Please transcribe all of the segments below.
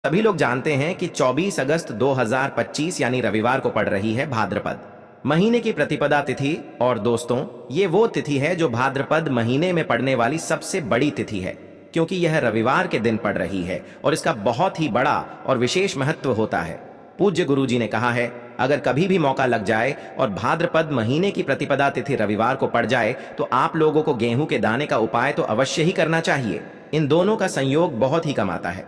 सभी लोग जानते हैं कि 24 अगस्त 2025 यानी रविवार को पड़ रही है भाद्रपद महीने की प्रतिपदा तिथि। और दोस्तों, ये वो तिथि है जो भाद्रपद महीने में पड़ने वाली सबसे बड़ी तिथि है, क्योंकि यह रविवार के दिन पड़ रही है और इसका बहुत ही बड़ा और विशेष महत्व होता है। पूज्य गुरुजी ने कहा है, अगर कभी भी मौका लग जाए और भाद्रपद महीने की प्रतिपदा तिथि रविवार को पड़ जाए तो आप लोगों को गेहूं के दाने का उपाय तो अवश्य ही करना चाहिए। इन दोनों का संयोग बहुत ही कम आता है।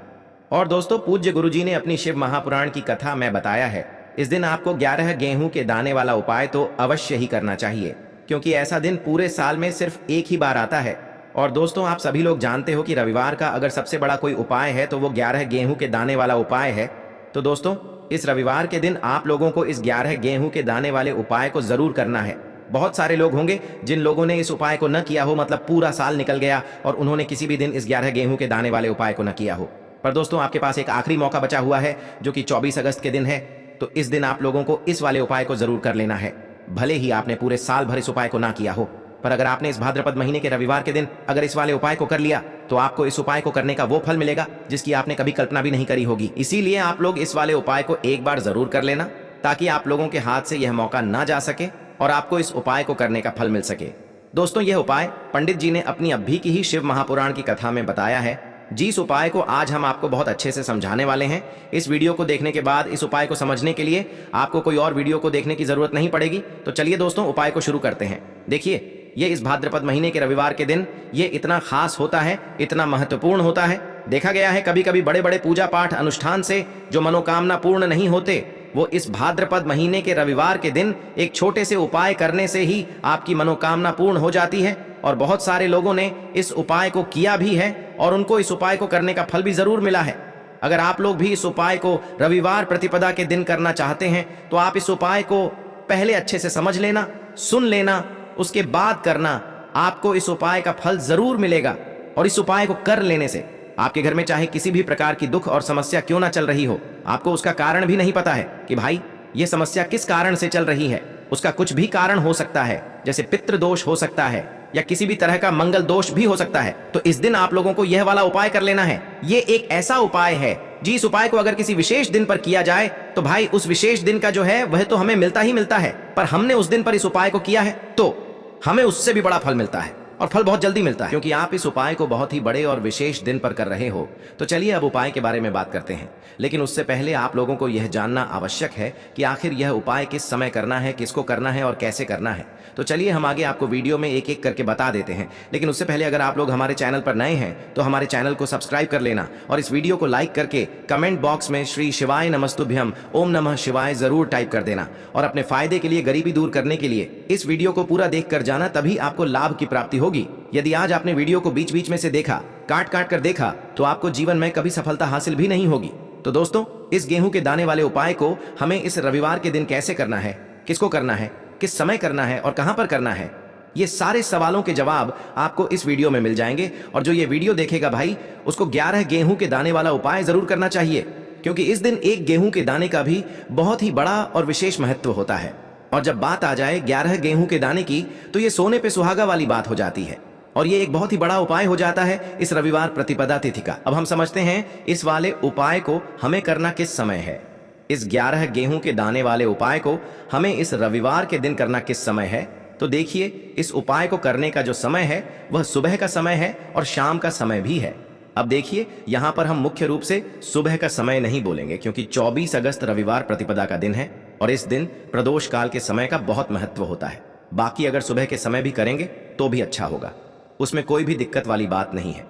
और दोस्तों, पूज्य गुरुजी ने अपनी शिव महापुराण की कथा में बताया है, इस दिन आपको 11 गेहूं के दाने वाला उपाय तो अवश्य ही करना चाहिए, क्योंकि ऐसा दिन पूरे साल में सिर्फ एक ही बार आता है। और दोस्तों, आप सभी लोग जानते हो कि रविवार का अगर सबसे बड़ा कोई उपाय है तो वो 11 गेहूं के दाने वाला उपाय है। तो दोस्तों, इस रविवार के दिन आप लोगों को इस 11 गेहूं के दाने वाले उपाय को जरूर करना है। बहुत सारे लोग होंगे जिन लोगों ने इस उपाय को न किया हो, मतलब पूरा साल निकल गया और उन्होंने किसी भी दिन इस 11 गेहूं के दाने वाले उपाय को न किया हो। पर दोस्तों, आपके पास एक आखिरी मौका बचा हुआ है जो कि 24 अगस्त के दिन है। तो इस दिन आप लोगों को इस वाले उपाय को जरूर कर लेना है, भले ही आपने पूरे साल भर इस उपाय को ना किया हो। पर अगर आपने इस भाद्रपद महीने के रविवार के दिन अगर इस वाले उपाय को कर लिया तो आपको इस उपाय को करने का वो फल मिलेगा जिसकी आपने कभी कल्पना भी नहीं करी होगी। इसीलिए आप लोग इस वाले उपाय को एक बार जरूर कर लेना, ताकि आप लोगों के हाथ से यह मौका ना जा सके और आपको इस उपाय को करने का फल मिल सके। दोस्तों, यह उपाय पंडित जी ने अपनी अभी की ही शिव महापुराण की कथा में बताया है। जिस उपाय को आज हम आपको बहुत अच्छे से समझाने वाले हैं, इस वीडियो को देखने के बाद इस उपाय को समझने के लिए आपको कोई और वीडियो को देखने की जरूरत नहीं पड़ेगी। तो चलिए दोस्तों, उपाय को शुरू करते हैं। देखिए, ये इस भाद्रपद महीने के रविवार के दिन ये इतना खास होता है, इतना महत्वपूर्ण होता है। देखा गया है कभी कभी बड़े बड़े पूजा पाठ अनुष्ठान से जो मनोकामना पूर्ण नहीं होते, वो इस भाद्रपद महीने के रविवार के दिन एक छोटे से उपाय करने से ही आपकी मनोकामना पूर्ण हो जाती है। और बहुत सारे लोगों ने इस उपाय को किया भी है और उनको इस उपाय को करने का फल भी जरूर मिला है। अगर आप लोग भी इस उपाय को रविवार प्रतिपदा के दिन करना चाहते हैं तो आप इस उपाय को पहले अच्छे से समझ लेना, सुन लेना, उसके बाद करना। आपको इस उपाय का फल जरूर मिलेगा। और इस उपाय को कर लेने से आपके घर में चाहे किसी भी प्रकार की दुख और समस्या क्यों ना चल रही हो, आपको उसका कारण भी नहीं पता है कि भाई ये समस्या किस कारण से चल रही है, उसका कुछ भी कारण हो सकता है, जैसे पितृ दोष हो सकता है या किसी भी तरह का मंगल दोष भी हो सकता है। तो इस दिन आप लोगों को यह वाला उपाय कर लेना है। ये एक ऐसा उपाय है जिस उपाय को अगर किसी विशेष दिन पर किया जाए तो भाई उस विशेष दिन का जो है वह तो हमें मिलता ही मिलता है, पर हमने उस दिन पर इस उपाय को किया है तो हमें उससे भी बड़ा फल मिलता है और फल बहुत जल्दी मिलता है, क्योंकि आप इस उपाय को बहुत ही बड़े और विशेष दिन पर कर रहे हो। तो चलिए अब उपाय के बारे में बात करते हैं, लेकिन उससे पहले आप लोगों को यह जानना आवश्यक है कि आखिर यह उपाय किस समय करना है, किसको करना है और कैसे करना है। तो चलिए हम आगे आपको वीडियो में एक एक करके बता देते हैं। लेकिन उससे पहले अगर आप लोग हमारे चैनल पर नए हैं तो हमारे चैनल को सब्सक्राइब कर लेना और इस वीडियो को लाइक करके कमेंट बॉक्स में श्री शिवाय नमस्तुभ्यम ओम नमः शिवाय जरूर टाइप कर देना। और अपने फायदे के लिए, गरीबी दूर करने के लिए इस वीडियो को पूरा देख कर जाना, तभी आपको लाभ की प्राप्ति होगी। यदि आज आपने वीडियो को बीच बीच में से देखा, काट काट कर देखा, तो आपको जीवन में कभी सफलता हासिल भी नहीं होगी। तो दोस्तों, इस गेहूं के दाने वाले उपाय को हमें इस रविवार के दिन कैसे करना है, किसको करना है, किस समय करना है और कहां पर करना है, ये सारे सवालों के जवाब आपको इस वीडियो में मिल जाएंगे। और जो ये वीडियो देखेगा भाई, उसको 11 गेहूं के दाने वाला उपाय जरूर करना चाहिए, क्योंकि इस दिन एक गेहूं के दाने का भी बहुत ही बड़ा और विशेष महत्व होता है। और जब बात आ जाए 11 गेहूं के दाने की, तो ये सोने पे सुहागा वाली बात हो जाती है और ये एक बहुत ही बड़ा उपाय हो जाता है इस रविवार प्रतिपदा तिथि का। अब हम समझते हैं इस वाले उपाय को हमें करना किस समय है। इस 11 गेहूं के दाने वाले उपाय को हमें इस रविवार के दिन करना किस समय है। तो देखिए, इस उपाय को करने का जो समय है वह सुबह का समय है और शाम का समय भी है। अब देखिए, यहां पर हम मुख्य रूप से सुबह का समय नहीं बोलेंगे, क्योंकि 24 अगस्त रविवार प्रतिपदा का दिन है और इस दिन प्रदोष काल के समय का बहुत महत्व होता है। बाकी अगर सुबह के समय भी करेंगे तो भी अच्छा होगा, उसमें कोई भी दिक्कत वाली बात नहीं है।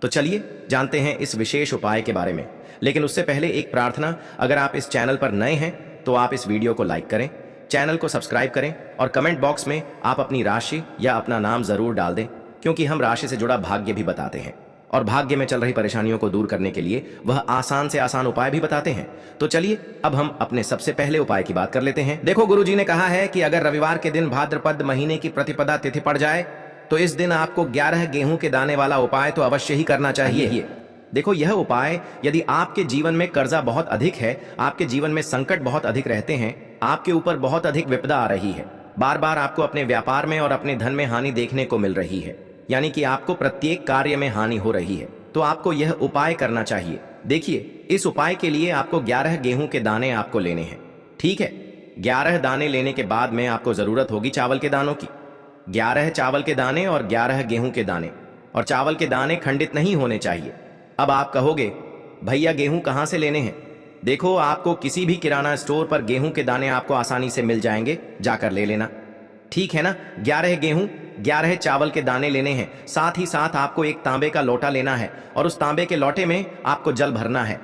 तो चलिए जानते हैं इस विशेष उपाय के बारे में। लेकिन उससे पहले एक प्रार्थना, अगर आप इस चैनल पर नए हैं तो आप इस वीडियो को लाइक करें, चैनल को सब्सक्राइब करें और कमेंट बॉक्स में आप अपनी राशि या अपना नाम जरूर डाल दें, क्योंकि हम राशि से जुड़ा भाग्य भी बताते हैं और भाग्य में चल रही परेशानियों को दूर करने के लिए वह आसान से आसान उपाय भी बताते हैं। तो चलिए अब हम अपने सबसे पहले उपाय की बात कर लेते हैं। देखो, गुरुजी ने कहा है कि अगर रविवार के दिन भाद्रपद महीने की प्रतिपदा तिथि पड़ जाए तो इस दिन आपको 11 गेहूं के दाने वाला उपाय तो अवश्य ही करना चाहिए। देखो, यह उपाय यदि आपके जीवन में कर्जा बहुत अधिक है, आपके जीवन में संकट बहुत अधिक रहते हैं, आपके ऊपर बहुत अधिक विपदा आ रही है, बार बार आपको अपने व्यापार में और अपने धन में हानि देखने को मिल रही है, यानी कि आपको प्रत्येक कार्य में हानि हो रही है, तो आपको यह उपाय करना चाहिए। देखिए, इस उपाय के लिए आपको 11 गेहूं के दाने आपको लेने हैं। ठीक है, 11 दाने लेने के बाद में आपको जरूरत होगी चावल के दानों की। 11 चावल के दाने और 11 गेहूं के दाने, और चावल के दाने खंडित नहीं होने चाहिए। अब आप कहोगे, भैया गेहूं कहां से लेने हैं? देखो, आपको किसी भी किराना स्टोर पर गेहूं के दाने आपको आसानी से मिल जाएंगे, जाकर ले लेना। ठीक है ना? 11 गेहूं 11 चावल के दाने लेने हैं। साथ ही साथ आपको एक तांबे का लोटा लेना है और उस तांबे के लोटे में आपको जल भरना है।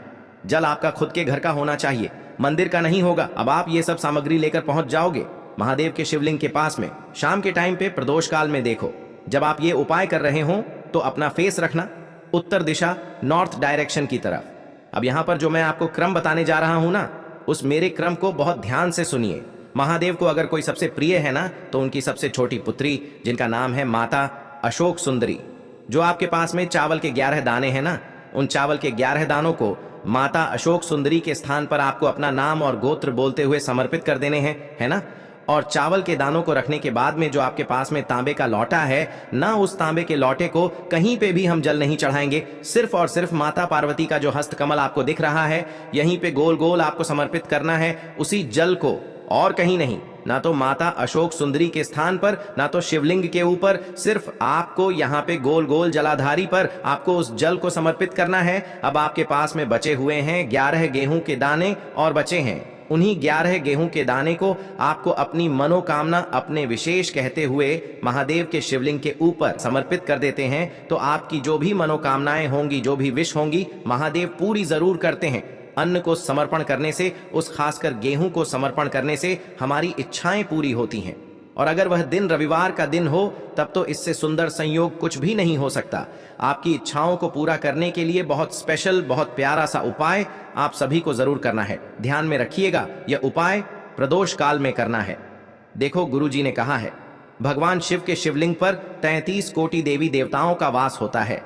जल आपका खुद के घर का होना चाहिए, मंदिर का नहीं होगा। अब आप ये सब सामग्री लेकर पहुंच जाओगे महादेव के शिवलिंग के पास में। शाम के टाइम पे प्रदोष काल में देखो, जब आप ये उपाय कर रहे हो तो अपना फेस रखना उत्तर दिशा, नॉर्थ डायरेक्शन की तरफ। अब यहां पर जो मैं आपको क्रम बताने जा रहा हूं ना, उस मेरे क्रम को बहुत ध्यान से सुनिए। महादेव को अगर कोई सबसे प्रिय है ना, तो उनकी सबसे छोटी पुत्री, जिनका नाम है माता अशोक सुंदरी। जो आपके पास में चावल के 11 दाने हैं ना, उन चावल के 11 दानों को माता अशोक सुंदरी के स्थान पर आपको अपना नाम और गोत्र बोलते हुए समर्पित कर देने हैं, है ना? और चावल के दानों को रखने के बाद में जो आपके पास में तांबे का लौटा है ना, उस तांबे के लौटे को कहीं पे भी हम जल नहीं चढ़ाएंगे। सिर्फ और सिर्फ माता पार्वती का जो हस्तकमल आपको दिख रहा है, यहीं पे गोल गोल आपको समर्पित करना है उसी जल को, और कहीं नहीं। ना तो माता अशोक सुंदरी के स्थान पर, ना तो शिवलिंग के ऊपर, सिर्फ आपको यहाँ पे गोल गोल जलाधारी पर आपको उस जल को समर्पित करना है। अब आपके पास में बचे हुए हैं 11 गेहूं के दाने और बचे हैं। उन्हीं 11 गेहूं के दाने को आपको अपनी मनोकामना अपने विशेष कहते हुए महादेव के शिवलिंग के ऊपर समर्पित कर देते हैं। तो आपकी जो भी मनोकामनाएं होंगी, जो भी विश होंगी, महादेव पूरी जरूर करते हैं। अन्न को समर्पण करने से, उस खासकर गेहूं को समर्पण करने से हमारी इच्छाएं पूरी होती हैं। और अगर वह दिन रविवार का दिन हो, तब तो इससे सुंदर संयोग कुछ भी नहीं हो सकता। आपकी इच्छाओं को पूरा करने के लिए बहुत स्पेशल, बहुत प्यारा सा उपाय आप सभी को जरूर करना है। ध्यान में रखिएगा, यह उपाय प्रदोष काल में करना है। देखो, गुरुजी ने कहा है, भगवान शिव के शिवलिंग पर 33 कोटि देवी देवताओं का वास होता है।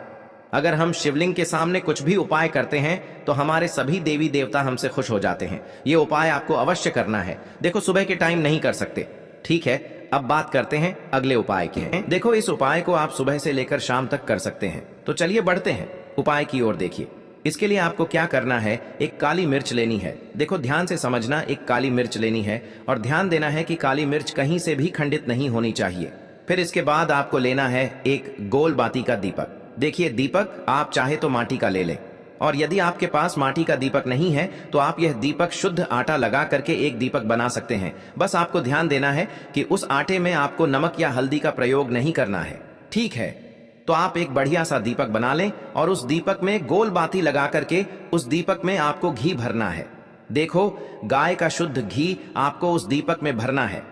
अगर हम शिवलिंग के सामने कुछ भी उपाय करते हैं तो हमारे सभी देवी देवता हमसे खुश हो जाते हैं। ये उपाय आपको अवश्य करना है। देखो, सुबह के टाइम नहीं कर सकते, ठीक है? अब बात करते हैं अगले उपाय की। देखो, इस उपाय को आप सुबह से लेकर शाम तक कर सकते हैं। तो चलिए बढ़ते हैं उपाय की ओर। देखिए, इसके लिए आपको क्या करना है, एक काली मिर्च लेनी है। देखो, ध्यान से समझना, एक काली मिर्च लेनी है और ध्यान देना है कि काली मिर्च कहीं से भी खंडित नहीं होनी चाहिए। फिर इसके बाद आपको लेना है एक गोल बाती का दीपक। देखिए, दीपक आप चाहे तो माटी का ले लें, और यदि आपके पास माटी का दीपक नहीं है तो आप यह दीपक शुद्ध आटा लगा करके एक दीपक बना सकते हैं। बस आपको ध्यान देना है कि उस आटे में आपको नमक या हल्दी का प्रयोग नहीं करना है, ठीक है? तो आप एक बढ़िया सा दीपक बना लें और उस दीपक में गोल बाती लगा करके उस दीपक में आपको घी भरना है। देखो, गाय का शुद्ध घी आपको उस दीपक में भरना है।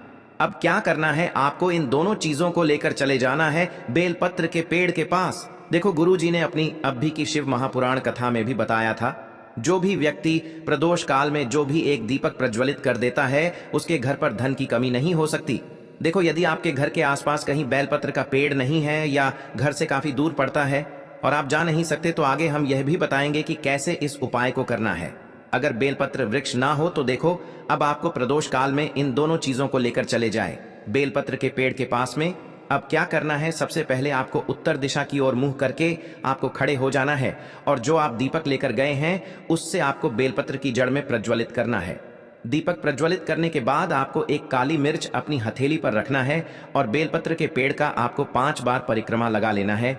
अब क्या करना है, आपको इन दोनों चीजों को लेकर चले जाना है बेलपत्र के पेड़ के पास। देखो, गुरुजी ने अपनी अब भी की शिव महापुराण कथा में भी बताया था, जो भी व्यक्ति प्रदोष काल में जो भी एक दीपक प्रज्वलित कर देता है, उसके घर पर धन की कमी नहीं हो सकती। देखो, यदि आपके घर के आसपास कहीं बेलपत्र का पेड़ नहीं है या घर से काफी दूर पड़ता है और आप जा नहीं सकते, तो आगे हम यह भी बताएंगे कि कैसे इस उपाय को करना है। अगर बेलपत्र वृक्ष ना हो तो देखो, अब आपको प्रदोष काल में इन दोनों चीजों को लेकर चले जाए बेलपत्र के पेड़ के पास में। अब क्या करना है, सबसे पहले आपको उत्तर दिशा की ओर मुंह करके आपको खड़े हो जाना है और जो आप दीपक लेकर गए हैं उससे आपको बेलपत्र की जड़ में प्रज्वलित करना है। दीपक प्रज्वलित करने के बाद आपको एक काली मिर्च अपनी हथेली पर रखना है और बेलपत्र के पेड़ का आपको 5 बार परिक्रमा लगा लेना है।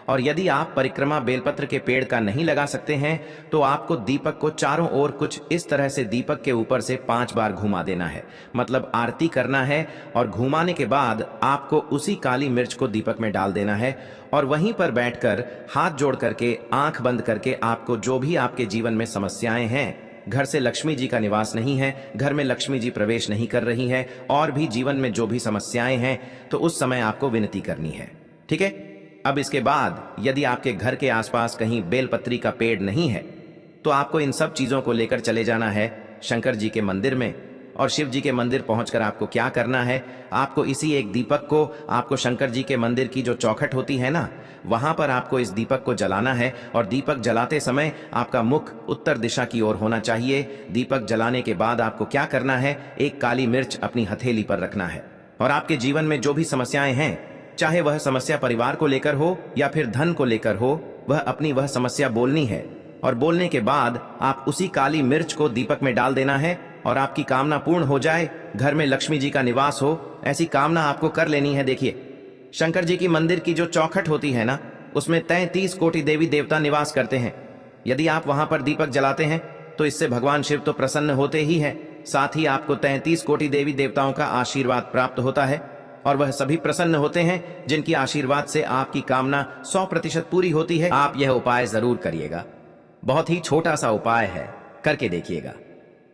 और यदि आप परिक्रमा बेलपत्र के पेड़ का नहीं लगा सकते हैं तो आपको दीपक को चारों ओर कुछ इस तरह से दीपक के ऊपर से 5 बार घुमा देना है, मतलब आरती करना है। और घुमाने के बाद आपको उसी काली मिर्च को दीपक में डाल देना है और वहीं पर बैठकर हाथ जोड़ करके आंख बंद करके आपको जो भी आपके जीवन में समस्याएं हैं, घर से लक्ष्मी जी का निवास नहीं है, घर में लक्ष्मी जी प्रवेश नहीं कर रही है, और भी जीवन में जो भी समस्याएं हैं, तो उस समय आपको विनती करनी है, ठीक है? अब इसके बाद यदि आपके घर के आसपास कहीं बेलपत्री का पेड़ नहीं है तो आपको इन सब चीजों को लेकर चले जाना है शंकर जी के मंदिर में। और शिव जी के मंदिर पहुंचकर आपको क्या करना है, आपको इसी एक दीपक को आपको शंकर जी के मंदिर की जो चौखट होती है ना, वहां पर आपको इस दीपक को जलाना है। और दीपक जलाते समय आपका मुख उत्तर दिशा की ओर होना चाहिए। दीपक जलाने के बाद आपको क्या करना है, एक काली मिर्च अपनी हथेली पर रखना है और आपके जीवन में जो भी समस्याएं हैं, चाहे वह समस्या परिवार को लेकर हो या फिर धन को लेकर हो, वह अपनी वह समस्या बोलनी है और बोलने के बाद आप उसी काली मिर्च को दीपक में डाल देना है और आपकी कामना पूर्ण हो जाए, घर में लक्ष्मी जी का निवास हो, ऐसी कामना आपको कर लेनी है। देखिए, शंकर जी की मंदिर की जो चौखट होती है ना, उसमें 33 कोटि देवी देवता निवास करते हैं। यदि आप वहां पर दीपक जलाते हैं तो इससे भगवान शिव तो प्रसन्न होते ही है, साथ ही आपको 33 कोटि देवी देवताओं का आशीर्वाद प्राप्त होता है और वह सभी प्रसन्न होते हैं जिनकी आशीर्वाद से आपकी कामना 100% पूरी होती है। आप यह उपाय जरूर करिएगा, बहुत ही छोटा सा उपाय है, करके देखिएगा।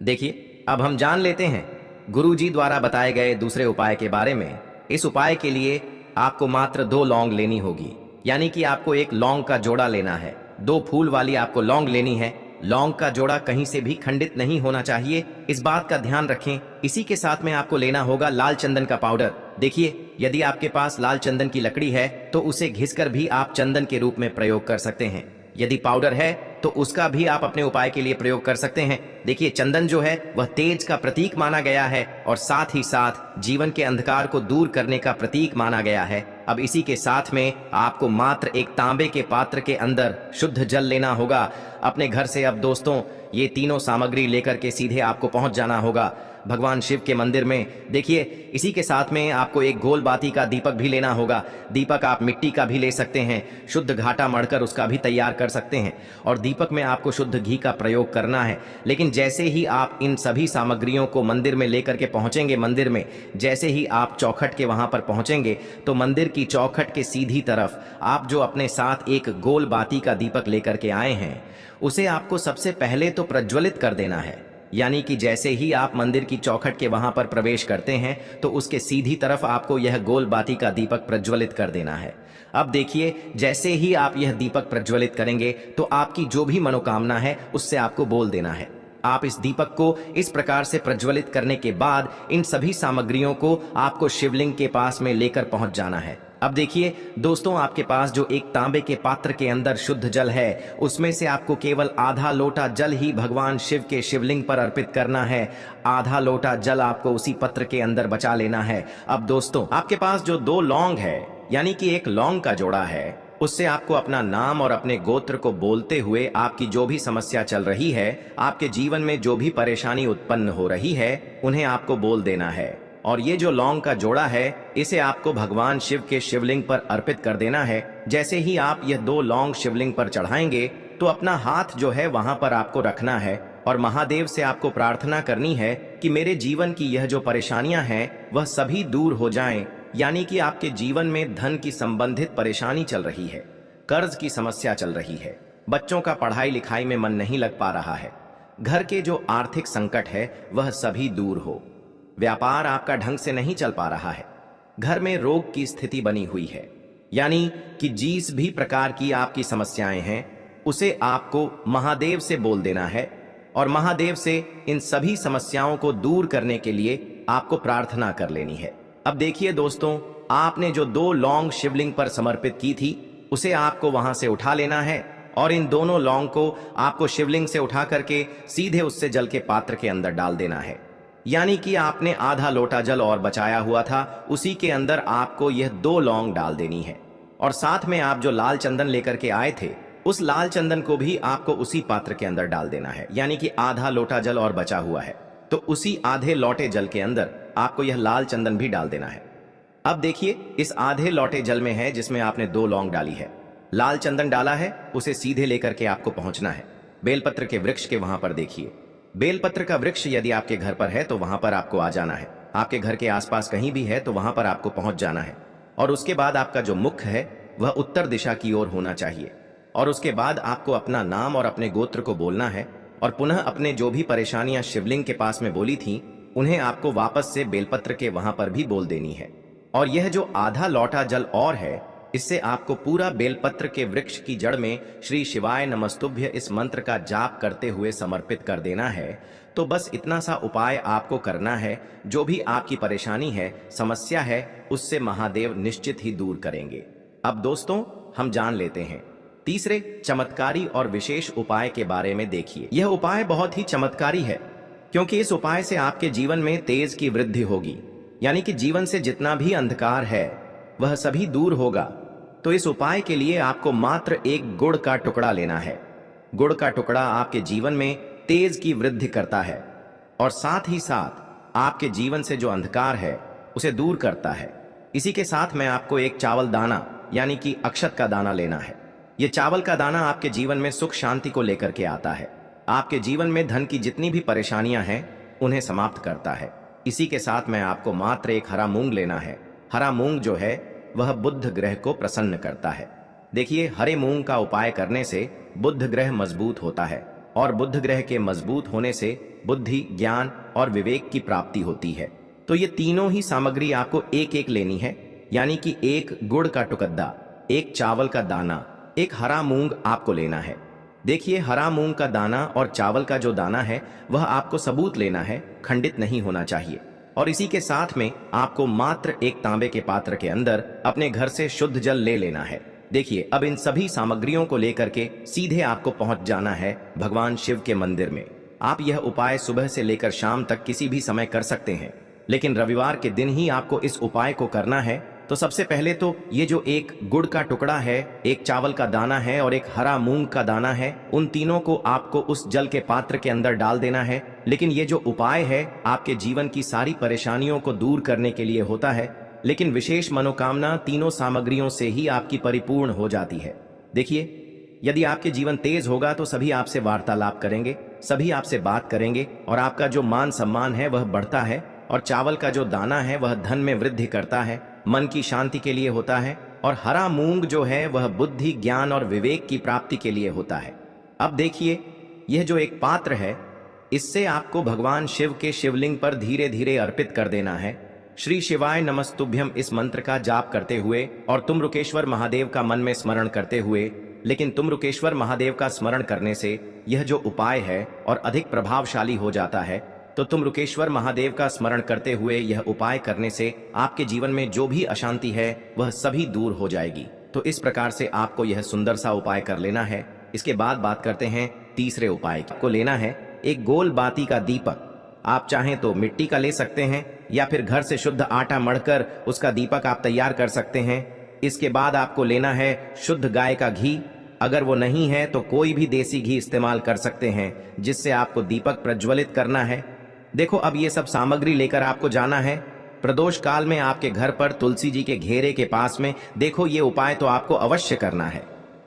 देखिए, अब हम जान लेते हैं गुरुजी द्वारा बताए गए दूसरे उपाय के बारे में। इस उपाय के लिए आपको मात्र 2 लौंग लेनी होगी, यानी कि आपको एक लौंग का जोड़ा लेना है। 2 फूल वाली आपको लौंग लेनी है। लौंग का जोड़ा कहीं से भी खंडित नहीं होना चाहिए, इस बात का ध्यान रखें। इसी के साथ में आपको लेना होगा लाल चंदन का पाउडर। देखिए, यदि आपके पास लाल चंदन की लकड़ी है तो उसे घिसकर भी आप चंदन के रूप में प्रयोग कर सकते हैं। यदि पाउडर है तो उसका भी आप अपने उपाय के लिए प्रयोग कर सकते हैं। देखिए, चंदन जो है वह तेज का प्रतीक माना गया है और साथ ही साथ जीवन के अंधकार को दूर करने का प्रतीक माना गया है। अब इसी के साथ में आपको मात्र एक तांबे के पात्र के अंदर शुद्ध जल लेना होगा अपने घर से। अब दोस्तों, ये तीनों सामग्री लेकर के सीधे आपको पहुंच जाना होगा भगवान शिव के मंदिर में। देखिए, इसी के साथ में आपको एक गोल बाती का दीपक भी लेना होगा। दीपक आप मिट्टी का भी ले सकते हैं, शुद्ध घाटा मढ़कर उसका भी तैयार कर सकते हैं और दीपक में आपको शुद्ध घी का प्रयोग करना है। लेकिन जैसे ही आप इन सभी सामग्रियों को मंदिर में लेकर के पहुंचेंगे, मंदिर में जैसे ही आप चौखट के वहां पर पहुंचेंगे तो मंदिर की चौखट के सीधी तरफ आप जो अपने साथ एक गोल बाती का दीपक लेकर के आए हैं उसे आपको सबसे पहले तो प्रज्वलित कर देना है। यानी कि जैसे ही आप मंदिर की चौखट के वहां पर प्रवेश करते हैं तो उसके सीधी तरफ आपको यह गोल बाती का दीपक प्रज्वलित कर देना है। अब देखिए, जैसे ही आप यह दीपक प्रज्वलित करेंगे तो आपकी जो भी मनोकामना है उससे आपको बोल देना है। आप इस दीपक को इस प्रकार से प्रज्वलित करने के बाद इन सभी सामग्रियों को आपको शिवलिंग के पास में लेकर पहुंच जाना है। अब देखिए दोस्तों, आपके पास जो एक तांबे के पात्र के अंदर शुद्ध जल है उसमें से आपको केवल आधा लोटा जल ही भगवान शिव के शिवलिंग पर अर्पित करना है। आधा लोटा जल आपको उसी पत्र के अंदर बचा लेना है। अब दोस्तों, आपके पास जो 2 लौंग है, यानी कि एक लौंग का जोड़ा है, उससे आपको अपना नाम और अपने गोत्र को बोलते हुए आपकी जो भी समस्या चल रही है, आपके जीवन में जो भी परेशानी उत्पन्न हो रही है, उन्हें आपको बोल देना है। और ये जो लौंग का जोड़ा है इसे आपको भगवान शिव के शिवलिंग पर अर्पित कर देना है। जैसे ही आप यह 2 लौंग शिवलिंग पर चढ़ाएंगे तो अपना हाथ जो है वहां पर आपको रखना है और महादेव से आपको प्रार्थना करनी है कि मेरे जीवन की यह जो परेशानियां हैं वह सभी दूर हो जाएं। यानी कि आपके जीवन में धन की संबंधित परेशानी चल रही है, कर्ज की समस्या चल रही है, बच्चों का पढ़ाई लिखाई में मन नहीं लग पा रहा है, घर के जो आर्थिक संकट है वह सभी दूर हो, व्यापार आपका ढंग से नहीं चल पा रहा है, घर में रोग की स्थिति बनी हुई है, यानी कि जिस भी प्रकार की आपकी समस्याएं हैं उसे आपको महादेव से बोल देना है और महादेव से इन सभी समस्याओं को दूर करने के लिए आपको प्रार्थना कर लेनी है। अब देखिए दोस्तों, आपने जो 2 लौंग शिवलिंग पर समर्पित की थी उसे आपको वहां से उठा लेना है और इन दोनों लौंग को आपको शिवलिंग से उठा करके सीधे उससे जल के पात्र के अंदर डाल देना है। यानी कि आपने आधा लोटा जल और बचाया हुआ था, उसी के अंदर आपको यह 2 लौंग डाल देनी है और साथ में आप जो लाल चंदन लेकर के आए थे उस लाल चंदन को भी आपको उसी पात्र के अंदर डाल देना है। यानी कि आधा लोटा जल और बचा हुआ है तो उसी आधे लोटे जल के अंदर आपको यह लाल चंदन भी डाल देना है। अब देखिए, इस आधे लोटे जल में है जिसमें आपने 2 लौंग डाली है, लाल चंदन डाला है, उसे सीधे लेकर के आपको पहुंचना है बेलपत्र के वृक्ष के वहां पर। देखिए, बेलपत्र का वृक्ष यदि आपके घर पर है तो वहां पर आपको आ जाना है, आपके घर के आसपास कहीं भी है तो वहां पर आपको पहुंच जाना है और उसके बाद आपका जो मुख है वह उत्तर दिशा की ओर होना चाहिए और उसके बाद आपको अपना नाम और अपने गोत्र को बोलना है और पुनः अपने जो भी परेशानियां शिवलिंग के पास में बोली थी उन्हें आपको वापस से बेलपत्र के वहां पर भी बोल देनी है। और यह जो आधा लौटा जल और है इससे आपको पूरा बेलपत्र के वृक्ष की जड़ में श्री शिवाय नमस्तुभ्य इस मंत्र का जाप करते हुए समर्पित कर देना है। तो बस इतना सा उपाय आपको करना है, जो भी आपकी परेशानी है, समस्या है, उससे महादेव निश्चित ही दूर करेंगे। अब दोस्तों, हम जान लेते हैं तीसरे चमत्कारी और विशेष उपाय के बारे में। देखिए, यह उपाय बहुत ही चमत्कारी है क्योंकि इस उपाय से आपके जीवन में तेज की वृद्धि होगी, यानी कि जीवन से जितना भी अंधकार है वह सभी दूर होगा। तो इस उपाय के लिए आपको मात्र एक गुड़ का टुकड़ा लेना है। गुड़ का टुकड़ा आपके जीवन में तेज की वृद्धि करता है और साथ ही साथ आपके जीवन से जो अंधकार है उसे दूर करता है। इसी के साथ मैं आपको एक चावल दाना यानी कि अक्षत का दाना लेना है। यह चावल का दाना आपके जीवन में सुख शांति को लेकर के आता है। आपके जीवन में धन की जितनी भी परेशानियां हैं उन्हें समाप्त करता है। इसी के साथ मैं आपको मात्र एक हरा मूंग लेना है। हरा मूंग जो है वह बुध ग्रह को प्रसन्न करता है। देखिए, हरे मूंग का उपाय करने से बुध ग्रह मजबूत होता है और बुध ग्रह के मजबूत होने से बुद्धि, ज्ञान और विवेक की प्राप्ति होती है। तो ये तीनों ही सामग्री आपको एक एक लेनी है, यानी कि एक गुड़ का टुकड़ा, एक चावल का दाना, एक हरा मूंग आपको लेना है। देखिए, हरा मूंग का दाना और चावल का जो दाना है वह आपको सबूत लेना है, खंडित नहीं होना चाहिए। और इसी के साथ में आपको मात्र एक तांबे के पात्र के अंदर अपने घर से शुद्ध जल ले लेना है। देखिए, अब इन सभी सामग्रियों को लेकर के सीधे आपको पहुंच जाना है भगवान शिव के मंदिर में। आप यह उपाय सुबह से लेकर शाम तक किसी भी समय कर सकते हैं, लेकिन रविवार के दिन ही आपको इस उपाय को करना है। तो सबसे पहले तो ये जो एक गुड़ का टुकड़ा है, एक चावल का दाना है और एक हरा मूंग का दाना है, उन तीनों को आपको उस जल के पात्र के अंदर डाल देना है। लेकिन ये जो उपाय है आपके जीवन की सारी परेशानियों को दूर करने के लिए होता है, लेकिन विशेष मनोकामना तीनों सामग्रियों से ही आपकी परिपूर्ण हो जाती है। देखिए, यदि आपके जीवन तेज होगा तो सभी आपसे वार्तालाप करेंगे, सभी आपसे बात करेंगे और आपका जो मान सम्मान है वह बढ़ता है। और चावल का जो दाना है वह धन में वृद्धि करता है, मन की शांति के लिए होता है। और हरा मूंग जो है वह बुद्धि, ज्ञान और विवेक की प्राप्ति के लिए होता है। अब देखिए, यह जो एक पात्र है इससे आपको भगवान शिव के शिवलिंग पर धीरे धीरे अर्पित कर देना है। श्री शिवाय नमस्तुभ्यम इस मंत्र का जाप करते हुए और तुम रुकेश्वर महादेव का मन में स्मरण करते हुए। लेकिन तुम रुकेश्वर महादेव का स्मरण करने से यह जो उपाय है और अधिक प्रभावशाली हो जाता है। तो तुम रुकेश्वर महादेव का स्मरण करते हुए यह उपाय करने से आपके जीवन में जो भी अशांति है वह सभी दूर हो जाएगी। तो इस प्रकार से आपको यह सुंदर सा उपाय कर लेना है। इसके बाद बात करते हैं तीसरे उपाय की। आपको लेना है एक गोल बाती का दीपक। आप चाहें तो मिट्टी का ले सकते हैं या फिर घर से शुद्ध आटा मढ़कर उसका दीपक आप तैयार कर सकते हैं। इसके बाद आपको लेना है शुद्ध गाय का घी। अगर वो नहीं है तो कोई भी देसी घी इस्तेमाल कर सकते हैं, जिससे आपको दीपक प्रज्वलित करना है। देखो, अब ये सब सामग्री लेकर आपको जाना है प्रदोष काल में आपके घर पर तुलसी जी के घेरे के पास में। देखो, ये उपाय तो आपको अवश्य करना है।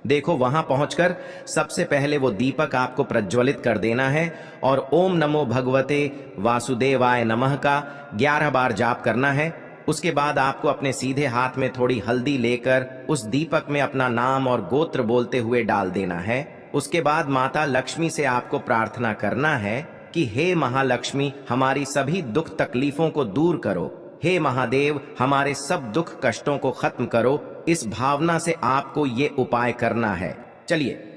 देखो, वहां पहुंचकर सबसे पहले वो दीपक आपको प्रज्वलित कर देना है और ओम नमो भगवते वासुदेवाय नमः का 11 बार जाप करना है। उसके बाद आपको अपने सीधे हाथ में थोड़ी हल्दी लेकर उस दीपक में अपना नाम और गोत्र बोलते हुए डाल देना है। उसके बाद माता लक्ष्मी से आपको प्रार्थना करना है कि हे महालक्ष्मी, हमारी सभी दुख तकलीफों को दूर करो। हे महादेव, हमारे सब दुख कष्टों को खत्म करो। इस भावना से आपको ये उपाय करना है। चलिए,